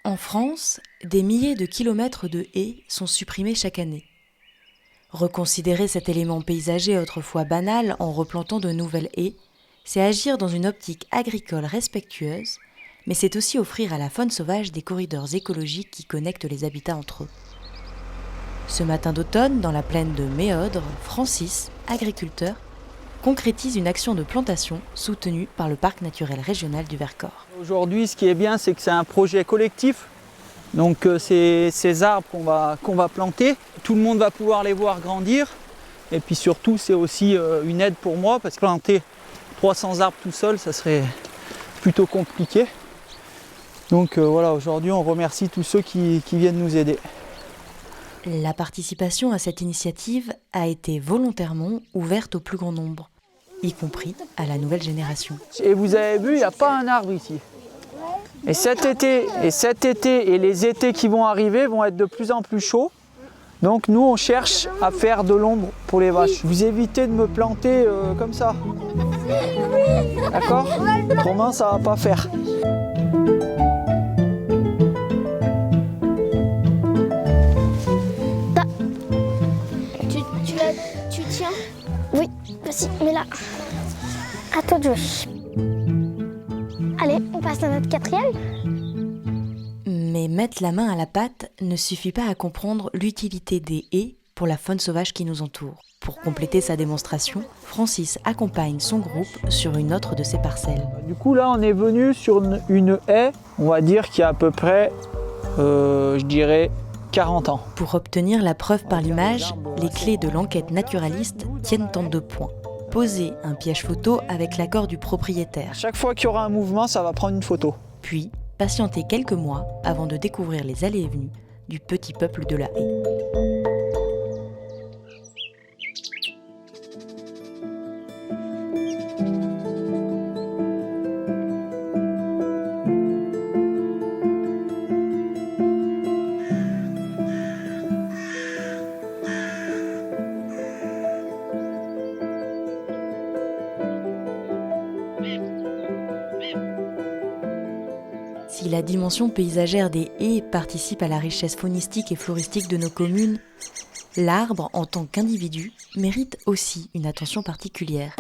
En France, des milliers de kilomètres de haies sont supprimés chaque année. Reconsidérer cet élément paysager autrefois banal en replantant de nouvelles haies, c'est agir dans une optique agricole respectueuse, mais c'est aussi offrir à la faune sauvage des corridors écologiques qui connectent les habitats entre eux. Ce matin d'automne, dans la plaine de Méaudre, Francis, agriculteur, concrétise une action de plantation soutenue par le parc naturel régional du Vercors. Aujourd'hui, ce qui est bien, c'est que c'est un projet collectif. Donc c'est ces arbres qu'on va planter. Tout le monde va pouvoir les voir grandir. Et puis surtout, c'est aussi une aide pour moi, parce que planter 300 arbres tout seul, ça serait plutôt compliqué. Donc voilà, aujourd'hui, on remercie tous ceux qui viennent nous aider. La participation à cette initiative a été volontairement ouverte au plus grand nombre, y compris à la nouvelle génération. Et vous avez vu, il n'y a pas un arbre ici. Et cet été et les étés qui vont arriver vont être de plus en plus chauds. Donc nous, on cherche à faire de l'ombre pour les vaches. Vous évitez de me planter comme ça. D'accord ? Autrement, ça ne va pas faire. Tu tiens ? Oui, vas-y, mets là. À toi de jouer. Allez, on passe à notre quatrième. Mais mettre la main à la pâte ne suffit pas à comprendre l'utilité des haies pour la faune sauvage qui nous entoure. Pour compléter sa démonstration, Francis accompagne son groupe sur une autre de ses parcelles. Du coup, là, on est venu sur une haie, on va dire qu'il y a à peu près, je dirais, 40 ans. Pour obtenir la preuve par l'image, les clés de l'enquête naturaliste tiennent en 2 points. Poser un piège photo avec l'accord du propriétaire. Chaque fois qu'il y aura un mouvement, ça va prendre une photo. Puis, patienter quelques mois avant de découvrir les allées et venues du petit peuple de la haie. Si la dimension paysagère des haies participe à la richesse faunistique et floristique de nos communes, l'arbre, en tant qu'individu, mérite aussi une attention particulière.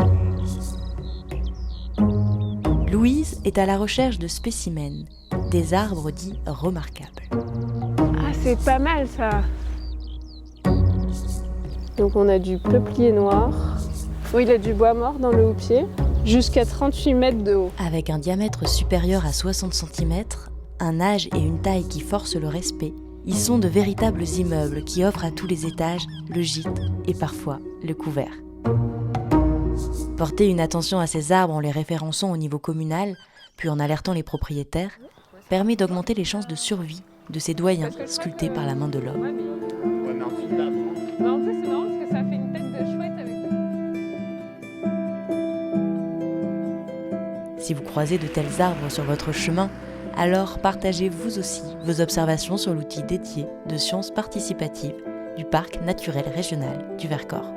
Louise est à la recherche de spécimens, des arbres dits remarquables. Ah, c'est pas mal ça. Donc on a du peuplier noir. Oui, il a du bois mort dans le houppier. Jusqu'à 38 mètres de haut. Avec un diamètre supérieur à 60 cm, un âge et une taille qui forcent le respect, ils sont de véritables immeubles qui offrent à tous les étages le gîte et parfois le couvert. Porter une attention à ces arbres en les référençant au niveau communal, puis en alertant les propriétaires, permet d'augmenter les chances de survie de ces doyens sculptés par la main de l'homme. Mais en fait, c'est marrant parce que ça fait une tête de chouette avec eux. Si vous croisez de tels arbres sur votre chemin, alors partagez vous aussi vos observations sur l'outil dédié de sciences participatives du Parc naturel régional du Vercors.